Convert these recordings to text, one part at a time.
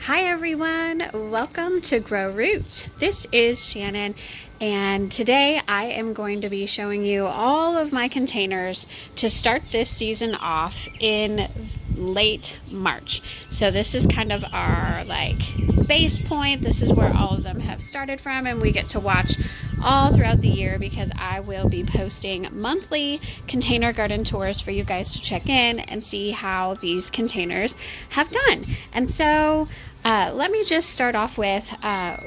Hi everyone, welcome to Grow Roots. This is Shannon, and today I am going to be showing you all of my containers to start this season off in late March. So this is kind of our base point. This is where all of them have started from, and we get to watch all throughout the year because I will be posting monthly container garden tours for you guys to check in and see how these containers have done. And so let me just start off with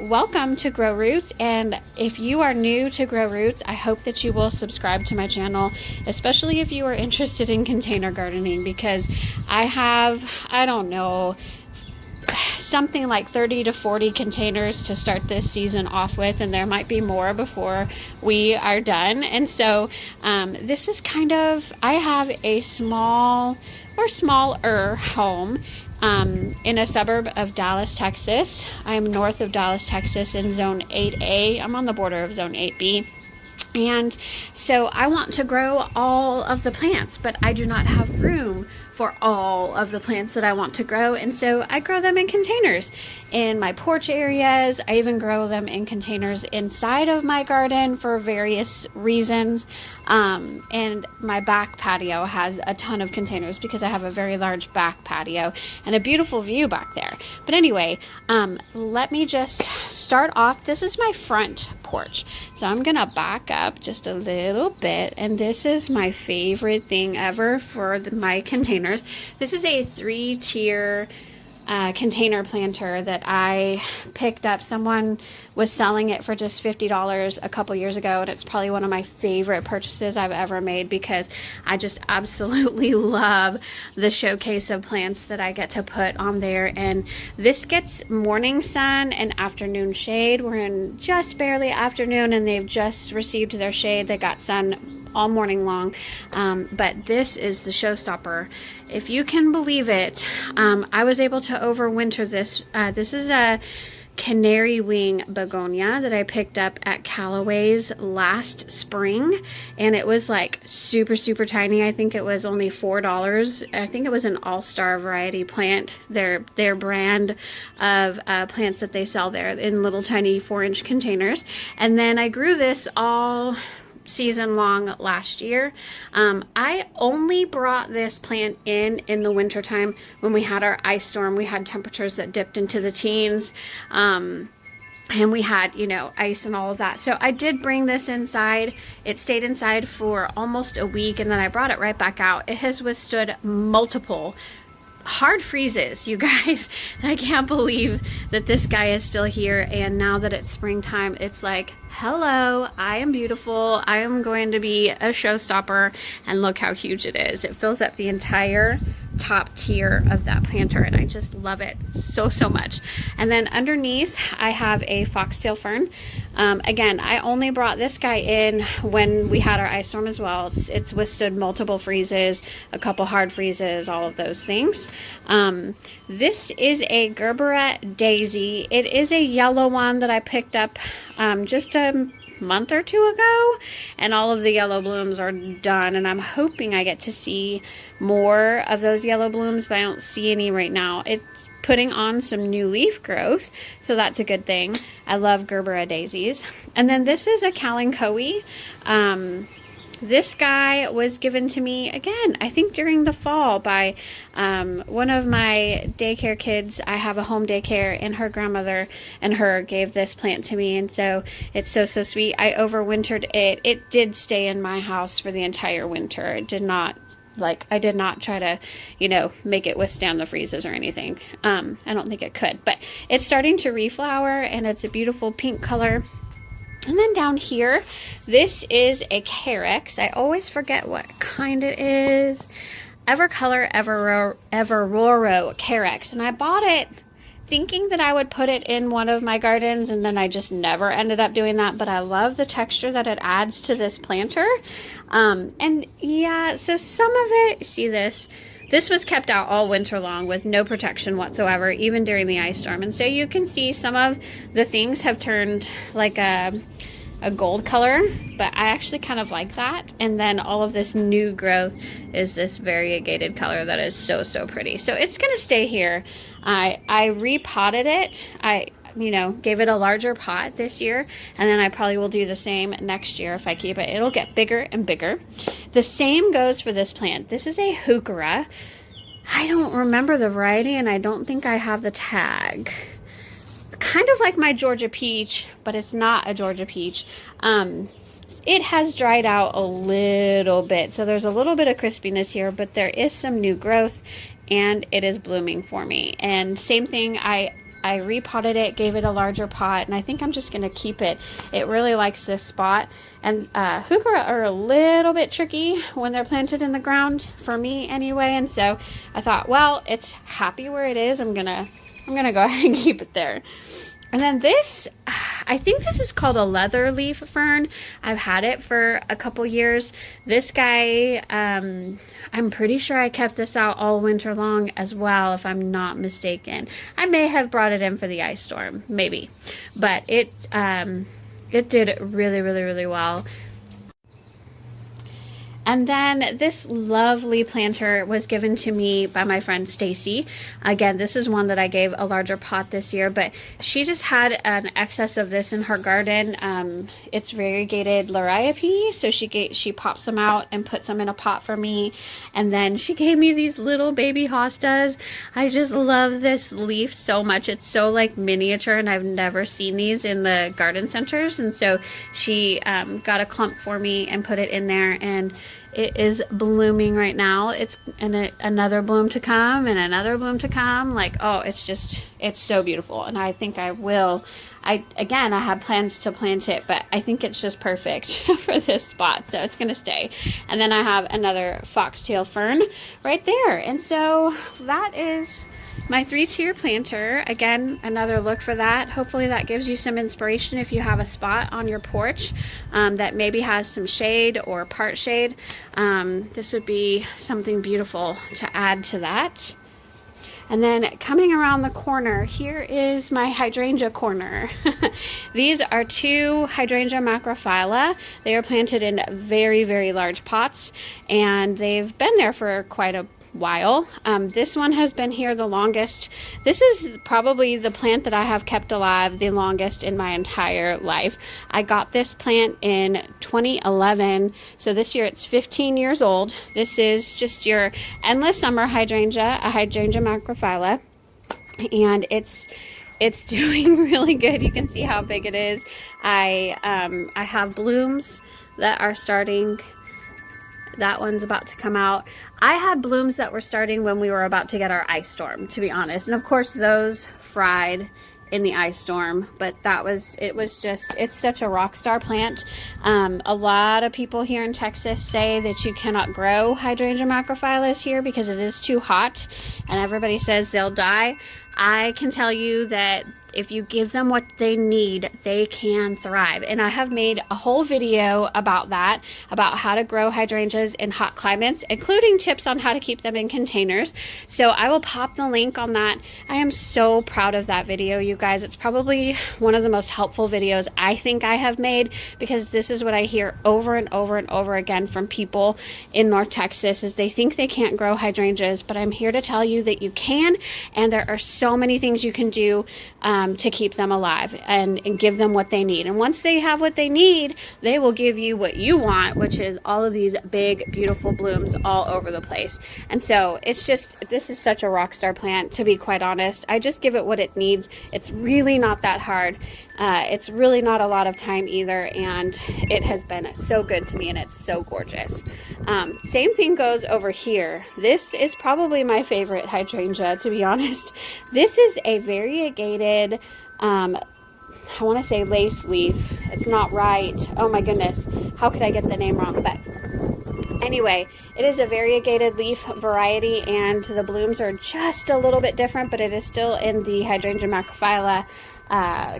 welcome to Grow Roots, and if you are new to Grow Roots, I hope that you will subscribe to my channel, especially if you are interested in container gardening, because I have, I don't know, something like 30 to 40 containers to start this season off with, and there might be more before we are done. And so this is kind of, I have a small or smaller home in a suburb of Dallas, Texas. I'm north of Dallas, Texas in zone 8A. I'm on the border of zone 8B. And so I want to grow all of the plants, but I do not have room for all of the plants that I want to grow. And so I grow them in containers in my porch areas. I even grow them in containers inside of my garden for various reasons. And my back patio has a ton of containers because I have a very large back patio and a beautiful view back there. But anyway, let me just start off. This is my front porch. So I'm gonna back up just a little bit, and this is my favorite thing ever for my containers. This is a 3-tier container planter that I picked up. Someone was selling it for just $50 a couple years ago, and it's probably one of my favorite purchases I've ever made because I just absolutely love the showcase of plants that I get to put on there. And this gets morning sun and afternoon shade. We're in just barely afternoon, and they've just received their shade. They got sun all morning long, but this is the showstopper. If you can believe it, I was able to overwinter this. This is a canary wing begonia that I picked up at Callaway's last spring, and it was like super tiny. I think it was only $4. I think it was an all-star variety plant, their brand of plants that they sell there in little tiny 4-inch containers. And then I grew this all season long last year. I only brought this plant in the wintertime when we had our ice storm. We had temperatures that dipped into the teens, and we had, ice and all of that. So I did bring this inside. It stayed inside for almost a week, and then I brought it right back out. It has withstood multiple hard freezes, you guys. I can't believe that this guy is still here, and now that it's springtime, it's like, hello, I am beautiful. I am going to be a showstopper, and look how huge it is. It fills up the entire top tier of that planter, and I just love it so much. And then underneath I have a foxtail fern. Again, I only brought this guy in when we had our ice storm as well. It's withstood multiple freezes, a couple hard freezes, all of those things. This is a Gerbera daisy. It is a yellow one that I picked up just a month or two ago, and all of the yellow blooms are done, and I'm hoping I get to see more of those yellow blooms, but I don't see any right now. It's putting on some new leaf growth, so that's a good thing. I love Gerbera daisies. And then this is a Kalanchoe. This guy was given to me, again, I think during the fall by one of my daycare kids. I have a home daycare, and her grandmother and her gave this plant to me, and so it's so sweet. I overwintered it. It did stay in my house for the entire winter. It did not, I did not try to, make it withstand the freezes or anything. I don't think it could, but it's starting to reflower, and it's a beautiful pink color. And then down here, this is a Carex. I always forget what kind it is. Evercolor Everoro Carex. And I bought it thinking that I would put it in one of my gardens, and then I just never ended up doing that. But I love the texture that it adds to this planter. And yeah, so some of it, see this? This was kept out all winter long with no protection whatsoever, even during the ice storm. And so you can see some of the things have turned like a gold color, but I actually kind of like that. And then all of this new growth is this variegated color that is so pretty. So it's going to stay here I repotted it. You know, gave it a larger pot this year, and then I probably will do the same next year if I keep it. It'll get bigger and bigger. The same goes for this plant. This is a heuchera. I don't remember the variety, and I don't think I have the tag. Kind of like my Georgia peach, but it's not a Georgia peach. It has dried out a little bit, so there's a little bit of crispiness here, but there is some new growth, and it is blooming for me. And same thing, I repotted it, gave it a larger pot, and I think I'm just going to keep it. It really likes this spot. And heuchera are a little bit tricky when they're planted in the ground, for me anyway. And so I thought, well, it's happy where it is. I'm gonna go ahead and keep it there. And then this, I think this is called a leather leaf fern. I've had it for a couple years. This guy, I'm pretty sure I kept this out all winter long as well, if I'm not mistaken. I may have brought it in for the ice storm, maybe. But it did really, really, really well. And then this lovely planter was given to me by my friend Stacy. Again, this is one that I gave a larger pot this year, but she just had an excess of this in her garden. It's variegated liriope, so she pops them out and puts them in a pot for me. And then she gave me these little baby hostas. I just love this leaf so much. It's so like miniature, and I've never seen these in the garden centers. And so she got a clump for me and put it in there, and it is blooming right now. It's another bloom to come and another bloom to come. Like, oh, it's so beautiful. And I think I will. I have plans to plant it, but I think it's just perfect for this spot. So it's going to stay. And then I have another foxtail fern right there. And so that is my 3-tier planter. Again, another look for that. Hopefully that gives you some inspiration if you have a spot on your porch that maybe has some shade or part shade. This would be something beautiful to add to that. And then coming around the corner, here is my hydrangea corner. These are 2 Hydrangea macrophylla. They are planted in very, very large pots, and they've been there for quite a while. This one has been here the longest. This is probably the plant that I have kept alive the longest in my entire life. I got this plant in 2011, so this year it's 15 years old. This is just your endless summer hydrangea, a Hydrangea macrophylla, and it's doing really good. You can see how big it is. I have blooms that are starting. That one's about to come out. I had blooms that were starting when we were about to get our ice storm, to be honest. And of course those fried in the ice storm, but it's such a rock star plant. A lot of people here in Texas say that you cannot grow Hydrangea macrophylla here because it is too hot, and everybody says they'll die. I can tell you that if you give them what they need, they can thrive. And I have made a whole video about that, about how to grow hydrangeas in hot climates, including tips on how to keep them in containers. So I will pop the link on that. I am so proud of that video, you guys. It's probably one of the most helpful videos I think I have made, because this is what I hear over and over and over again from people in North Texas, is they think they can't grow hydrangeas, but I'm here to tell you that you can, and there are so many things you can do to keep them alive and give them what they need. And once they have what they need, they will give you what you want, which is all of these big, beautiful blooms all over the place. And so it's just, this is such a rock star plant, to be quite honest. I just give it what it needs. It's really not that hard. It's really not a lot of time either, and it has been so good to me, and it's so gorgeous. Same thing goes over here. This is probably my favorite hydrangea, to be honest. This is a variegated, I want to say lace leaf. It's not right. Oh my goodness. How could I get the name wrong? But anyway, it is a variegated leaf variety, and the blooms are just a little bit different, but it is still in the Hydrangea macrophylla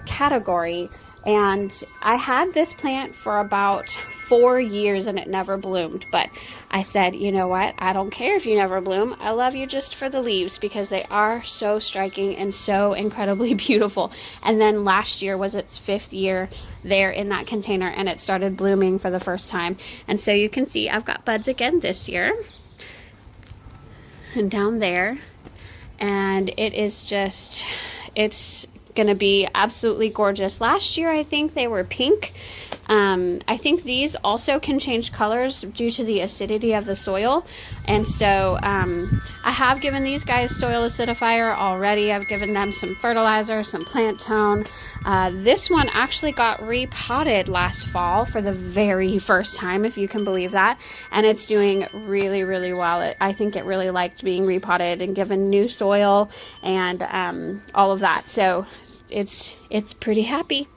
category. And I had this plant for about 4 years and it never bloomed, but I said, you know what, I don't care if you never bloom. I love you just for the leaves, because they are so striking and so incredibly beautiful. And then last year was its 5th year there in that container, and it started blooming for the first time. And so you can see I've got buds again this year. And down there, and it's gonna be absolutely gorgeous. Last year I think they were pink. I think these also can change colors due to the acidity of the soil, and so I have given these guys soil acidifier already. I've given them some fertilizer, some plant tone. This one actually got repotted last fall for the very first time, if you can believe that, and it's doing really, really well. I think it really liked being repotted and given new soil and all of that, so it's pretty happy.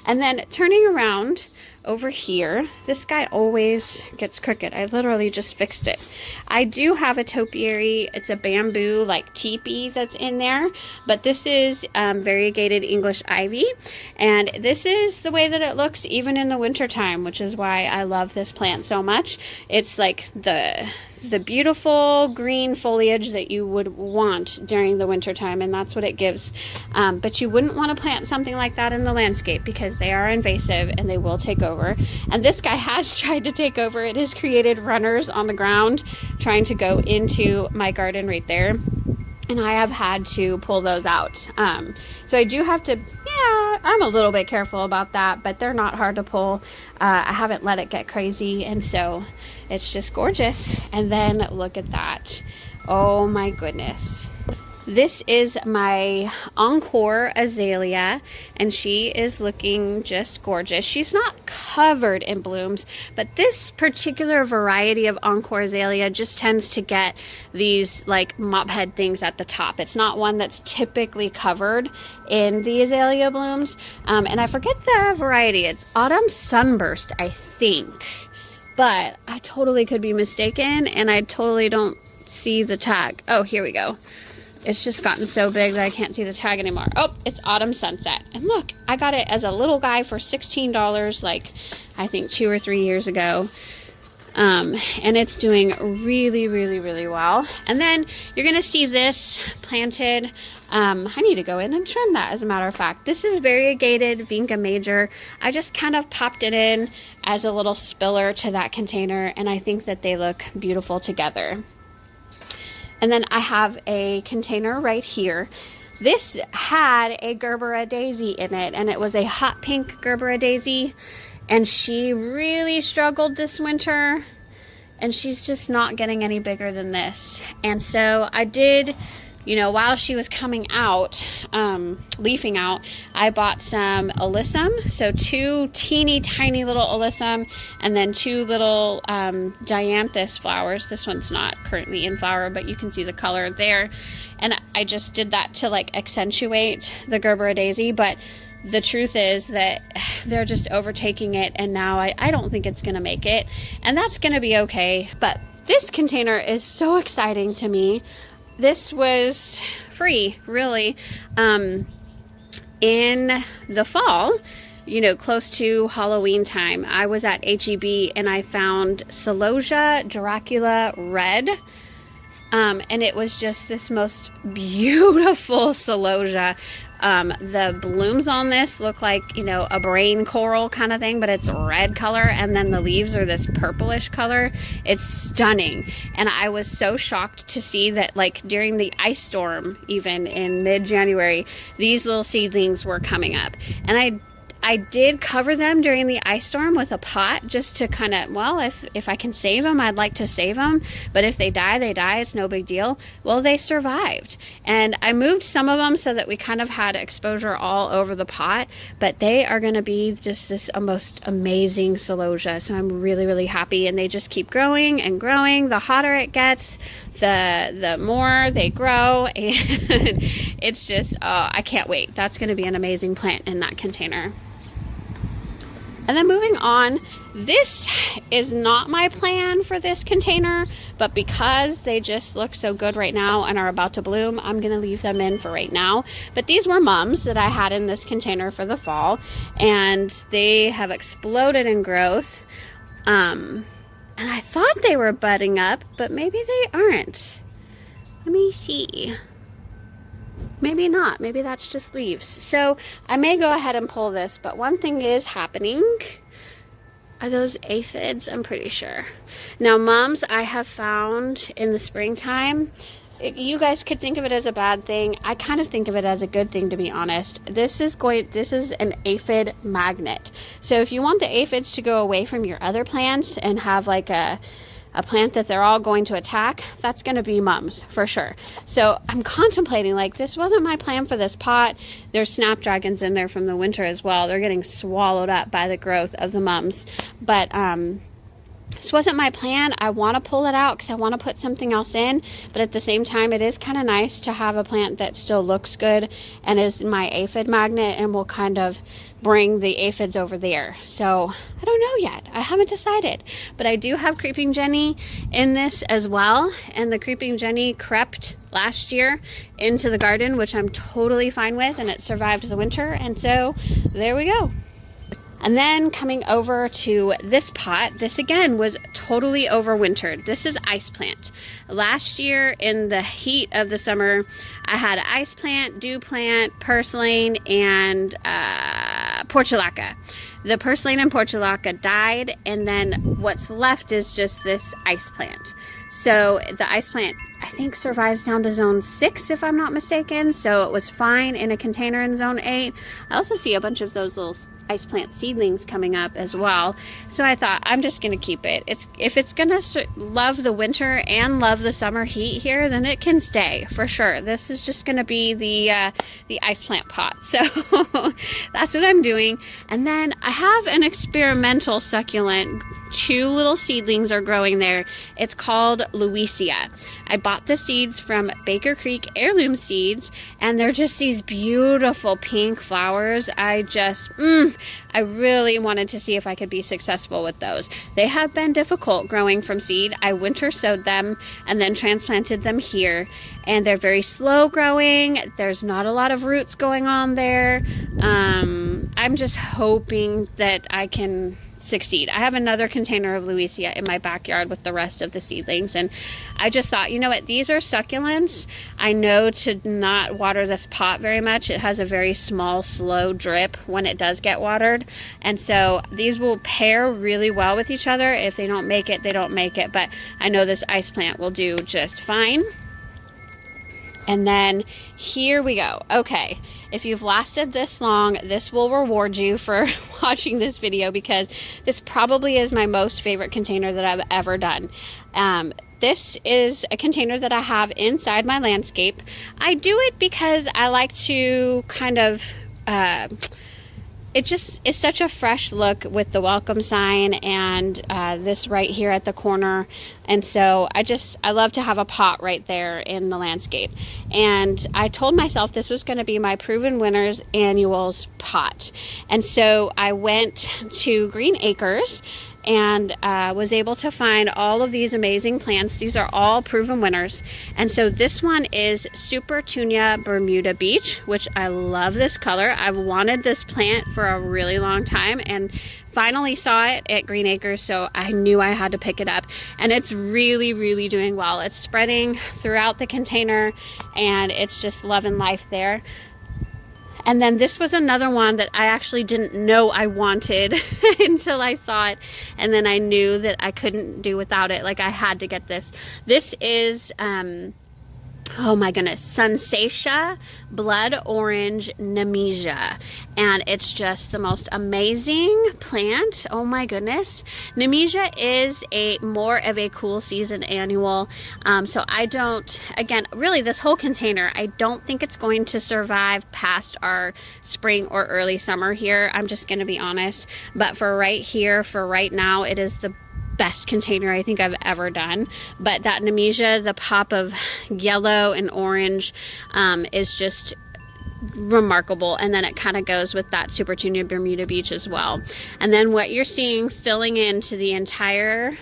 And then turning around over here, this guy always gets crooked. I literally just fixed it. I do have a topiary. It's a bamboo like teepee that's in there, but this is variegated English ivy, and this is the way that it looks even in the winter time, which is why I love this plant so much. It's like the beautiful green foliage that you would want during the winter time, and that's what it gives. But you wouldn't want to plant something like that in the landscape because they are invasive and they will take over. And this guy has tried to take over. It has created runners on the ground trying to go into my garden right there, and I have had to pull those out. So I do have to, I'm a little bit careful about that, but they're not hard to pull. I haven't let it get crazy, and so it's just gorgeous. And then look at that. Oh my goodness. This is my Encore azalea, and she is looking just gorgeous. She's not covered in blooms, but this particular variety of Encore azalea just tends to get these like mop head things at the top. It's not one that's typically covered in the azalea blooms. And I forget the variety. It's Autumn Sunburst, I think. But I totally could be mistaken, and I totally don't see the tag. Oh, here we go. It's just gotten so big that I can't see the tag anymore. Oh, it's Autumn Sunset. And look, I got it as a little guy for $16, like I think 2 or 3 years ago. And it's doing really, really, really well. And then you're going to see this planted. I need to go in and trim that, as a matter of fact. This is variegated Vinca Major. I just kind of popped it in as a little spiller to that container, and I think that they look beautiful together. And then I have a container right here. This had a Gerbera daisy in it, and it was a hot pink Gerbera daisy, and she really struggled this winter, and she's just not getting any bigger than this. And so I did, while she was coming out, leafing out, I bought some alyssum. So 2 teeny tiny little alyssum, and then 2 little dianthus flowers. This one's not currently in flower, but you can see the color there. And I just did that to like accentuate the Gerbera daisy, but the truth is that they're just overtaking it, and now I don't think it's gonna make it, and that's gonna be okay. But this container is so exciting to me. This was free, really, in the fall, close to Halloween time. I was at HEB and I found Celosia Dracula Red, and it was just this most beautiful celosia. The blooms on this look like, a brain coral kind of thing, but it's red color, and then the leaves are this purplish color. It's stunning. And I was so shocked to see that, like, during the ice storm, even in mid-January, these little seedlings were coming up. And I did cover them during the ice storm with a pot, just to kind of, well, if I can save them, I'd like to save them. But if they die, they die. It's no big deal. Well, they survived. And I moved some of them so that we kind of had exposure all over the pot. But they are going to be just this most amazing celosia. So I'm really, really happy. And they just keep growing and growing. The hotter it gets, the more they grow. And it's just, I can't wait. That's going to be an amazing plant in that container. And then moving on, this is not my plan for this container, but because they just look so good right now and are about to bloom, I'm going to leave them in for right now. But these were mums that I had in this container for the fall, and they have exploded in growth. And I thought they were budding up, but maybe they aren't. Let me see. Maybe not. Maybe that's just leaves. So I may go ahead and pull this, but one thing is happening. Are those aphids? I'm pretty sure. Now, mums I have found in the springtime, you guys could think of it as a bad thing. I kind of think of it as a good thing, to be honest. This is an aphid magnet. So if you want the aphids to go away from your other plants and have like a plant that they're all going to attack, that's going to be mums for sure. So I'm contemplating, like, this wasn't my plan for this pot. There's snapdragons in there from the winter as well. They're getting swallowed up by the growth of the mums. But this wasn't my plan. I want to pull it out because I want to put something else in, but at the same time, it is kind of nice to have a plant that still looks good and is my aphid magnet and will kind of bring the aphids over there. So I don't know yet. I haven't decided, but I do have creeping Jenny in this as well. And the creeping Jenny crept last year into the garden, which I'm totally fine with, and it survived the winter. And so there we go. And then coming over to this pot, this again was totally overwintered. This is ice plant. Last year in the heat of the summer, I had ice plant, dew plant, purslane, and portulaca. The purslane and portulaca died, and then what's left is just this ice plant. So the ice plant, I think, survives down to zone 6, if I'm not mistaken. So it was fine in a container in zone 8. I also see a bunch of those little ice plant seedlings coming up as well. So I thought, I'm just going to keep it. If it's going to love the winter and love the summer heat here, then it can stay for sure. This is just going to be the ice plant pot. So that's what I'm doing. And then I have an experimental succulent. 2 little seedlings are growing there. It's called Louisia. I bought the seeds from Baker Creek Heirloom Seeds, and they're just these beautiful pink flowers. I really wanted to see if I could be successful with those. They have been difficult growing from seed. I winter sowed them and then transplanted them here, and they're very slow growing. There's not a lot of roots going on there. I'm just hoping that I can succeed. I have another container of Louisia in my backyard with the rest of the seedlings, and I just thought, you know what, these are succulents. I know to not water this pot very much. It has a very small, slow drip when it does get watered, and so these will pair really well with each other. If they don't make it, they don't make it, but I know this ice plant will do just fine. And then here we go. Okay, if you've lasted this long, this will reward you for watching this video, because this probably is my most favorite container that I've ever done. This is a container that I have inside my landscape. I do it because I like to kind of it just is such a fresh look with the welcome sign and this right here at the corner. And so I love to have a pot right there in the landscape. And I told myself this was going to be my Proven Winners Annuals pot. And so I went to Green Acres and was able to find all of these amazing plants. These are all proven winners. And so this one is Supertunia Bermuda Beach, which I love this color. I've wanted this plant for a really long time and finally saw it at Green Acres, so I knew I had to pick it up. And it's really, really doing well. It's spreading throughout the container and it's just loving life there. And then this was another one that I actually didn't know I wanted until I saw it. And then I knew that I couldn't do without it. Like, I had to get this. This is, oh my goodness, Sunsatia Blood Orange Nemesia. And it's just the most amazing plant. Oh my goodness. Nemesia is more of a cool season annual. So I don't, again, really this whole container, I don't think it's going to survive past our spring or early summer here. I'm just going to be honest. But for right here, for right now, it is the best container I think I've ever done. But that Nemesia, the pop of yellow and orange is just remarkable. And then it kind of goes with that Supertunia Bermuda Beach as well. And then what you're seeing filling into the entire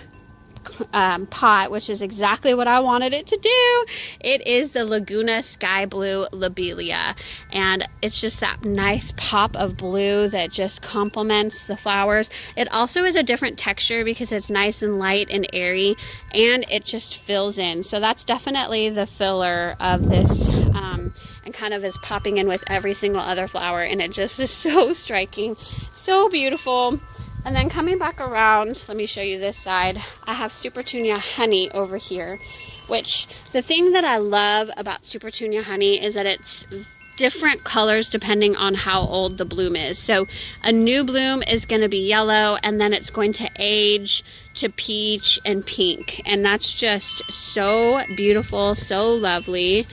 pot, which is exactly what I wanted it to do, it is the Laguna Sky Blue Lobelia. And it's just that nice pop of blue that just complements the flowers. It also is a different texture because it's nice and light and airy, and it just fills in. So that's definitely the filler of this, and kind of is popping in with every single other flower, and it just is so striking, so beautiful. And then coming back around, let me show you this side. I have Supertunia Honey over here. which the thing that I love about Super Tunia honey is that it's different colors depending on how old the bloom is. So a new bloom is going to be yellow, and then it's going to age to peach and pink, and that's just so beautiful, so lovely.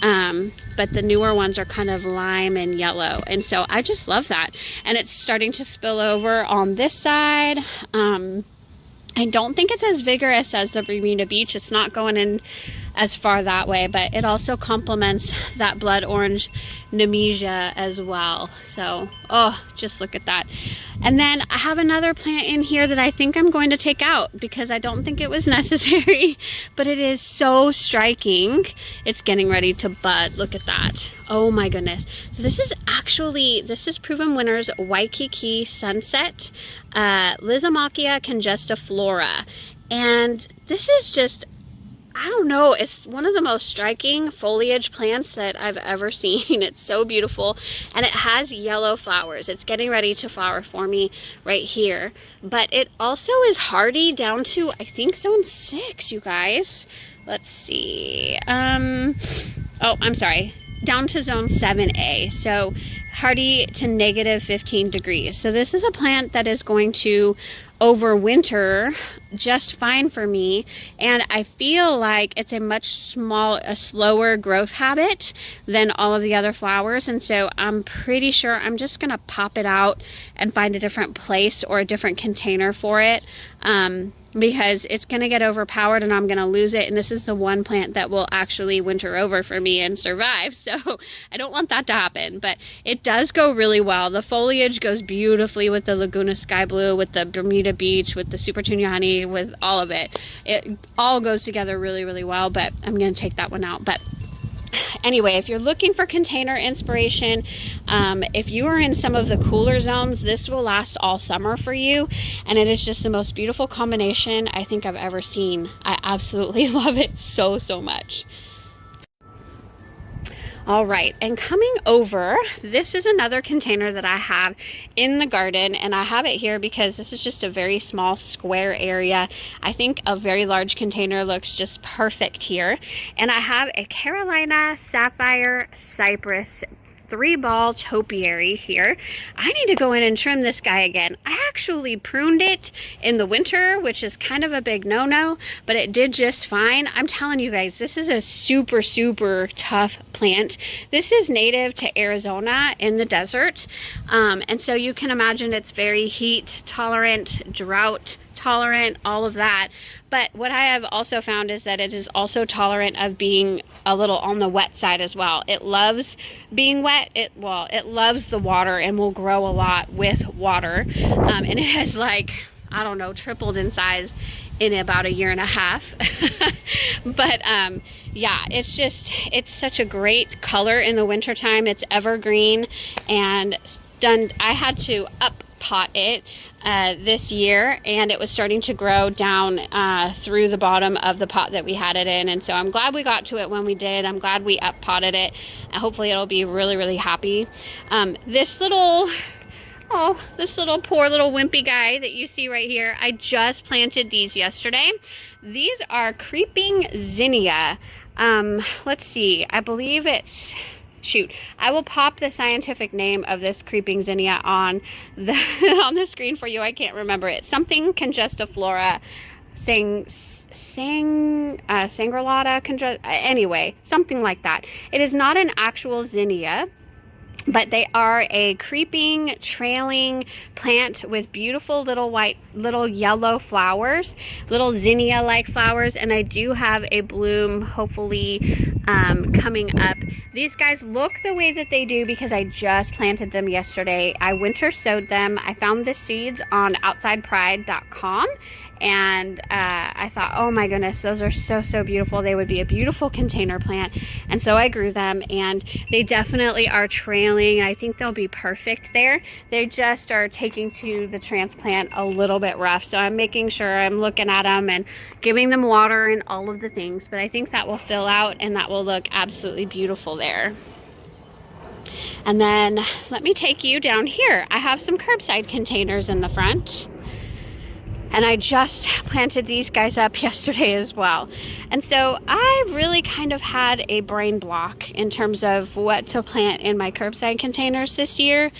But the newer ones are kind of lime and yellow, and so I just love that. And it's starting to spill over on this side. I don't think it's as vigorous as the Bermuda Beach. It's not going in as far that way, but it also complements that blood orange Nemesia as well. So, oh, just look at that. And then I have another plant in here that I think I'm going to take out because I don't think it was necessary, but it is so striking. It's getting ready to bud. Look at that. Oh my goodness. So this is Proven Winners Waikiki Sunset, Lizomachia congestiflora. And this is just, I don't know, it's one of the most striking foliage plants that I've ever seen. It's so beautiful, and it has yellow flowers. It's getting ready to flower for me right here, but it also is hardy down to, I think, zone 6, you guys. Let's see. Oh, I'm sorry. Down to zone 7A. So hardy to negative 15 degrees. So this is a plant that is going to overwinter just fine for me, and I feel like it's a slower growth habit than all of the other flowers, and so I'm pretty sure I'm just gonna pop it out and find a different place or a different container for it, because it's gonna get overpowered and I'm gonna lose it, and this is the one plant that will actually winter over for me and survive, so I don't want that to happen. But it does go really well. The foliage goes beautifully with the Laguna Sky Blue, with the Bermuda Beach, with the Super Tunia honey, with all of it. It all goes together really, really well, but I'm gonna take that one out. But anyway, if you're looking for container inspiration, if you are in some of the cooler zones, this will last all summer for you, and it is just the most beautiful combination I think I've ever seen. I absolutely love it so much. All right, and coming over, this is another container that I have in the garden, and I have it here because this is just a very small square area. I think a very large container looks just perfect here. And I have a Carolina Sapphire Cypress 3-ball topiary here. I need to go in and trim this guy again. I actually pruned it in the winter, which is kind of a big no-no, but it did just fine. I'm telling you guys, this is a super tough plant. This is native to Arizona in the desert, and so you can imagine it's very heat tolerant, drought tolerant, all of that. But what I have also found is that it is also tolerant of being a little on the wet side as well. It loves being wet. It loves the water and will grow a lot with water. And it has, like, I don't know, tripled in size in about a year and a half. But yeah, it's such a great color in the wintertime. It's evergreen, and I had to pot it this year, and it was starting to grow down through the bottom of the pot that we had it in, and so I'm glad we got to it when we did. I'm glad we potted it, and hopefully it'll be really happy. This little poor little wimpy guy that you see right here, I just planted these yesterday. These are creeping zinnia. Let's see, I believe it's, I will pop the scientific name of this creeping zinnia on the screen for you. I can't remember it. Something congestiflora, sangrelata, anyway, something like that. It is not an actual zinnia, but they are a creeping, trailing plant with beautiful little yellow flowers, little zinnia-like flowers, and I do have a bloom, hopefully, coming up. These guys look the way that they do because I just planted them yesterday. I winter sowed them. I found the seeds on outsidepride.com, and I thought, oh my goodness, those are so beautiful. They would be a beautiful container plant, and so I grew them, and they definitely are trailing. I think they'll be perfect there. They just are taking to the transplant a little bit rough, so I'm making sure I'm looking at them and giving them water and all of the things, but I think that will fill out and that will look absolutely beautiful there. And then let me take you down here. I have some Curbside containers in the front. And I just planted these guys up yesterday as well. And so I really kind of had a brain block in terms of what to plant in my curbside containers this year.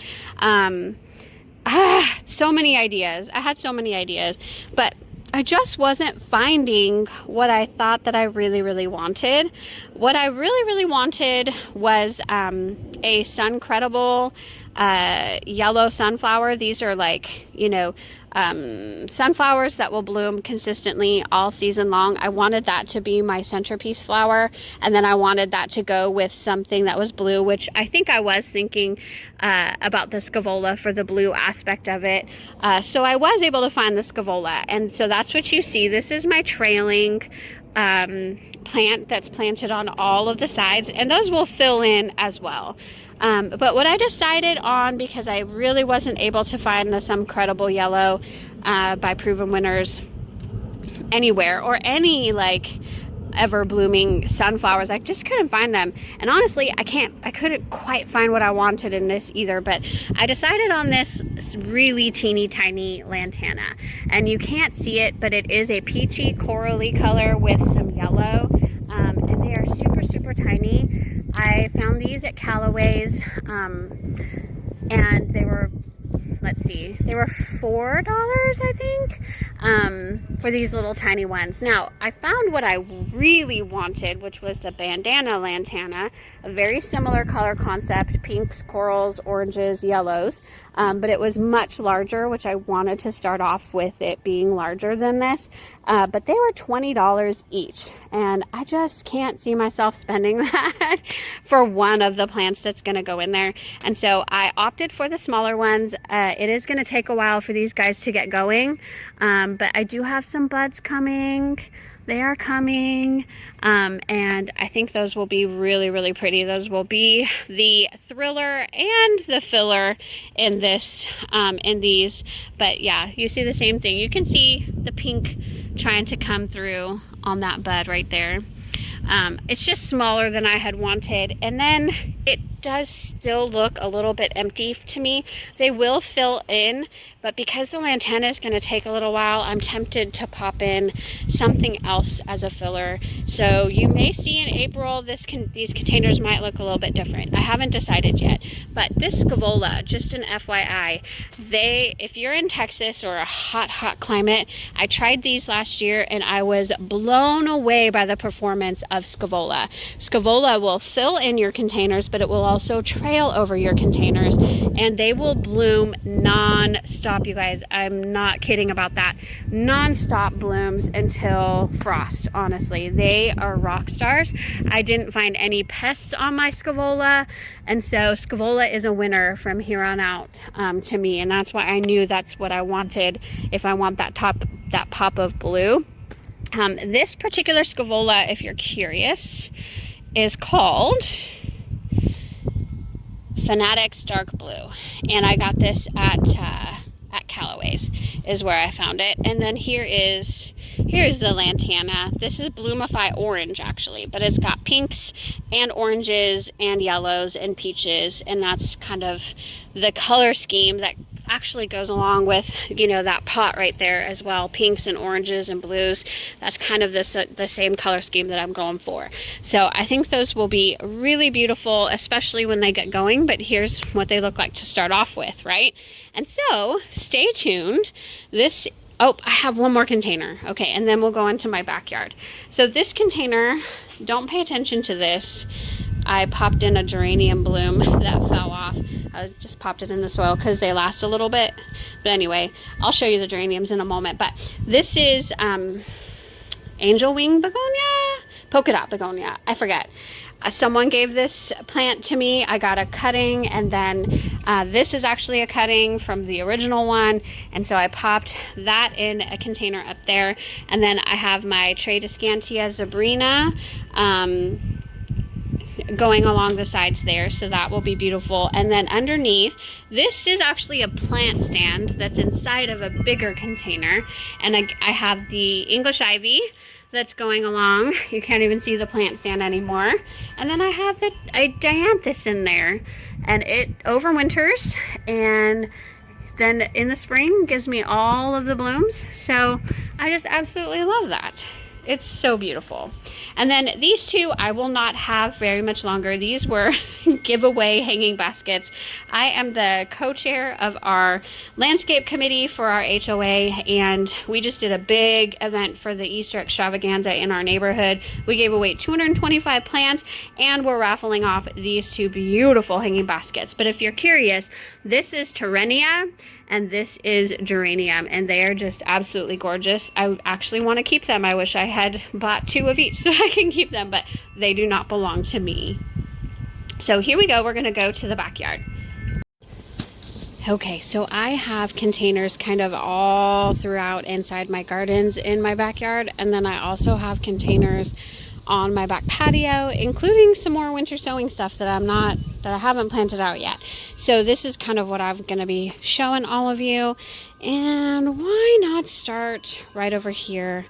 So many ideas. I had so many ideas, but I just wasn't finding what I thought that I really wanted. What I really wanted was a sun credible yellow sunflower. These are like, you know, sunflowers that will bloom consistently all season long. I wanted that to be my centerpiece flower, and then I wanted that to go with something that was blue, which I think I was thinking about the scaevola for the blue aspect of it. So I was able to find the scaevola, and so that's what you see. This is my trailing plant that's planted on all of the sides, and those will fill in as well. But what I decided on, because I really wasn't able to find the Some Credible Yellow by Proven Winners anywhere, or any like ever blooming sunflowers, I just couldn't find them. And honestly, I couldn't quite find what I wanted in this either, but I decided on this really teeny tiny lantana. And you can't see it, but it is a peachy corally color with some yellow, and they are super tiny. I found these at Callaway's, and they were, let's see, they were $4, I think, for these little tiny ones. Now, I found what I really wanted, which was the bandana lantana, a very similar color concept, pinks, corals, oranges, yellows, but it was much larger, which I wanted to start off with it being larger than this. But they were $20 each, and I just can't see myself spending that for one of the plants that's going to go in there. And so I opted for the smaller ones. It is going to take a while for these guys to get going, but I do have some buds coming. They are coming, and I think those will be really pretty. Those will be the thriller and the filler in this, in these. But yeah, you see the same thing. You can see the pink trying to come through on that bud right there. It's just smaller than I had wanted, and then it does still look a little bit empty to me. They will fill in, but because the lantana is going to take a little while, I'm tempted to pop in something else as a filler. So you may see in April these containers might look a little bit different. I haven't decided yet, but this scaevola, just an FYI, if you're in Texas or a hot climate, I tried these last year and I was blown away by the performance of scaevola. Scaevola will fill in your containers, but it will also trail over your containers, and they will bloom non-stop, you guys. I'm not kidding about that. Non-stop blooms until frost, honestly. They are rock stars. I didn't find any pests on my scaevola, and so scaevola is a winner from here on out to me, and that's why I knew that's what I wanted if I want that pop of blue. This particular scaevola, if you're curious, is called Fanatics Dark Blue, and I got this at Callaway's is where I found it. And then here's the lantana. This is Bloomify Orange actually, but it's got pinks and oranges and yellows and peaches, and that's kind of the color scheme that actually goes along with, you know, that pot right there as well. Pinks and oranges and blues. That's kind of the same color scheme that I'm going for. So I think those will be really beautiful, especially when they get going, but here's what they look like to start off with, right? And so stay tuned. Oh, I have one more container. Okay, and then we'll go into my backyard. So this container, don't pay attention to this. I popped in a geranium bloom that fell off. I just popped it in the soil because they last a little bit. But anyway, I'll show you the geraniums in a moment. But this is angel wing begonia? Polka dot begonia. I forget. Someone gave this plant to me. I got a cutting, and then this is actually a cutting from the original one, and so I popped that in a container up there. And then I have my Tradescantia zebrina going along the sides there, so that will be beautiful. And then underneath, this is actually a plant stand that's inside of a bigger container, and I have the English ivy that's going along. You can't even see the plant stand anymore. And then I have a dianthus in there, and it overwinters, and then in the spring gives me all of the blooms. So I just absolutely love that. It's so beautiful. And then these two I will not have very much longer. These were giveaway hanging baskets. I am the co-chair of our landscape committee for our HOA, and we just did a big event for the Easter extravaganza in our neighborhood. We gave away 225 plants, and we're raffling off these two beautiful hanging baskets. But if you're curious, this is Hydrangea and this is geranium, and they are just absolutely gorgeous. I actually want to keep them. I wish I had bought 2 of each so I can keep them, but they do not belong to me. So here we go. We're going to go to the backyard. Okay, so I have containers kind of all throughout inside my gardens in my backyard, and then I also have containers on my back patio, including some more winter sowing stuff that I haven't planted out yet. So this is kind of what I'm going to be showing all of you. And why not start right over here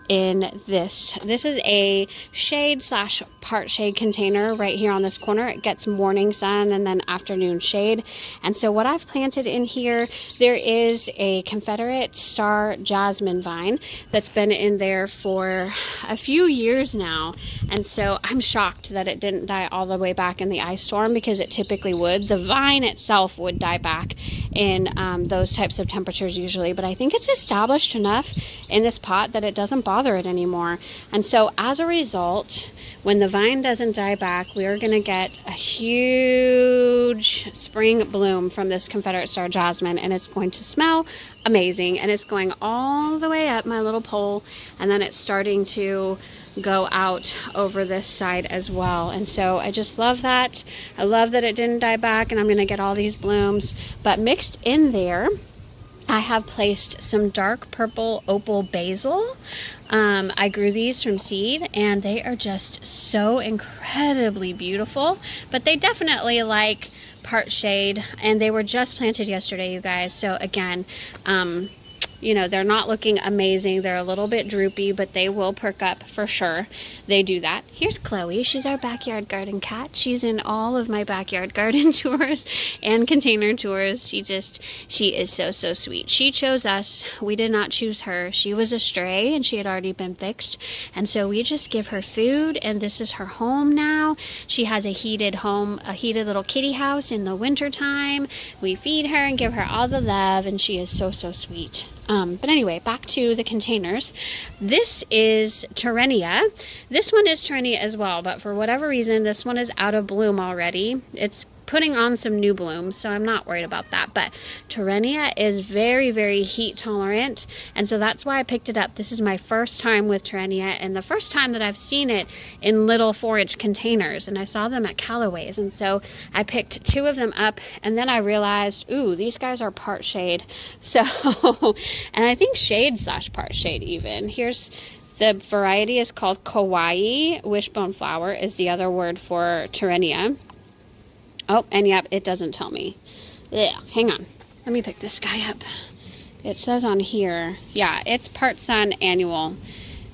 in this. This is a shade slash part shade container right here on this corner. It gets morning sun and then afternoon shade. And so what I've planted in here, there is a Confederate Star Jasmine vine that's been in there for a few years now. And so I'm shocked that it didn't die all the way back in the ice storm, because it typically would. The vine itself would die back in those types of temperatures usually, but I think it's established enough in this pot that it doesn't bother it anymore. And so as a result, when the vine doesn't die back, we are going to get a huge spring bloom from this Confederate Star Jasmine, and it's going to smell amazing. And it's going all the way up my little pole, and then it's starting to go out over this side as well. And so I just love that. I love that it didn't die back, and I'm going to get all these blooms. But mixed in there, I have placed some dark purple opal basil. I grew these from seed, and they are just so incredibly beautiful, but they definitely like part shade, and they were just planted yesterday, you guys. So again, you know, they're not looking amazing. They're a little bit droopy, but they will perk up for sure. They do that. Here's Chloe. She's our backyard garden cat. She's in all of my backyard garden tours and container tours. She is so, so sweet. She chose us. We did not choose her. She was a stray, and she had already been fixed. And so we just give her food, and this is her home now. She has a heated home, a heated little kitty house in the winter time. We feed her and give her all the love, and she is so, so sweet. But anyway, back to the containers. This is Hydrangea. This one is Hydrangea as well, but for whatever reason, this one is out of bloom already. It's putting on some new blooms, so I'm not worried about that. But Hydrangea is very, very heat tolerant, and so that's why I picked it up. This is my first time with Hydrangea, and the first time that I've seen it in little 4-inch containers, and I saw them at Callaway's, and so I picked 2 of them up, and then I realized, ooh, these guys are part shade. So, and I think shade slash part shade even. Here's the variety is called Kawaii. Wishbone flower is the other word for Hydrangea. Oh, and yep, it doesn't tell me. Yeah, hang on. Let me pick this guy up. It says on here, yeah, it's part sun annual.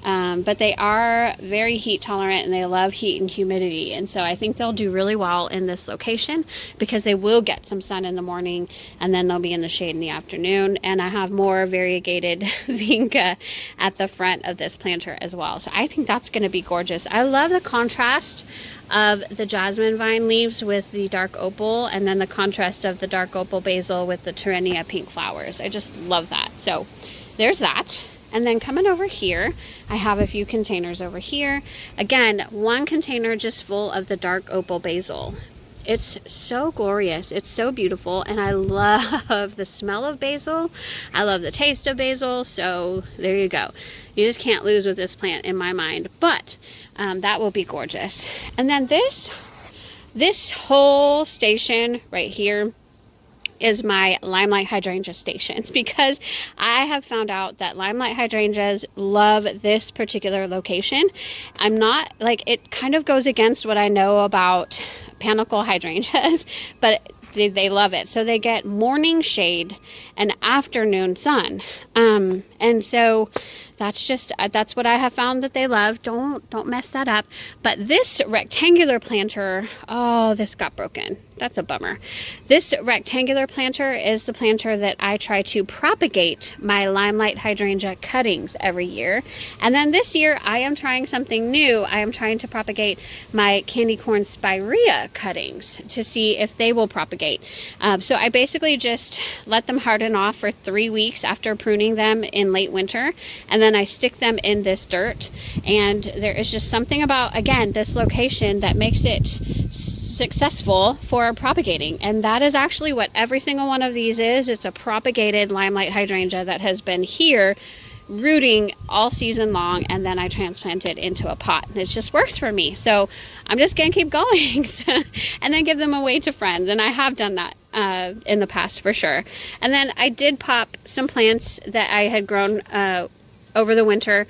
But they are very heat tolerant, and they love heat and humidity. And so I think they'll do really well in this location, because they will get some sun in the morning, and then they'll be in the shade in the afternoon. And I have more variegated vinca at the front of this planter as well. So I think that's going to be gorgeous. I love the contrast of the jasmine vine leaves with the dark opal, and then the contrast of the dark opal basil with the Hydrangea pink flowers. I just love that. So there's that. And then coming over here, I have a few containers over here. Again, one container just full of the dark opal basil. It's so glorious. It's so beautiful, and I love the smell of basil. I love the taste of basil, so there you go. You just can't lose with this plant in my mind, but that will be gorgeous. And then this whole station right here is my limelight hydrangea stations, because I have found out that limelight hydrangeas love this particular location. I'm not, like, it kind of goes against what I know about panicle hydrangeas, but they love it. So they get morning shade and afternoon sun. And so That's what I have found that they love. Don't mess that up. But this rectangular planter, oh, this got broken. That's a bummer. This rectangular planter is the planter that I try to propagate my limelight hydrangea cuttings every year. And then this year I am trying something new. I am trying to propagate my candy corn spirea cuttings to see if they will propagate. So I basically just let them harden off for 3 weeks after pruning them in late winter, and then I stick them in this dirt. And there is just something about, again, this location that makes it successful for propagating, and that is actually what every single one of these is. It's a propagated limelight hydrangea that has been here rooting all season long, and then I transplant it into a pot, and it just works for me. So I'm just gonna keep going and then give them away to friends, and I have done that in the past for sure. And then I did pop some plants that I had grown over the winter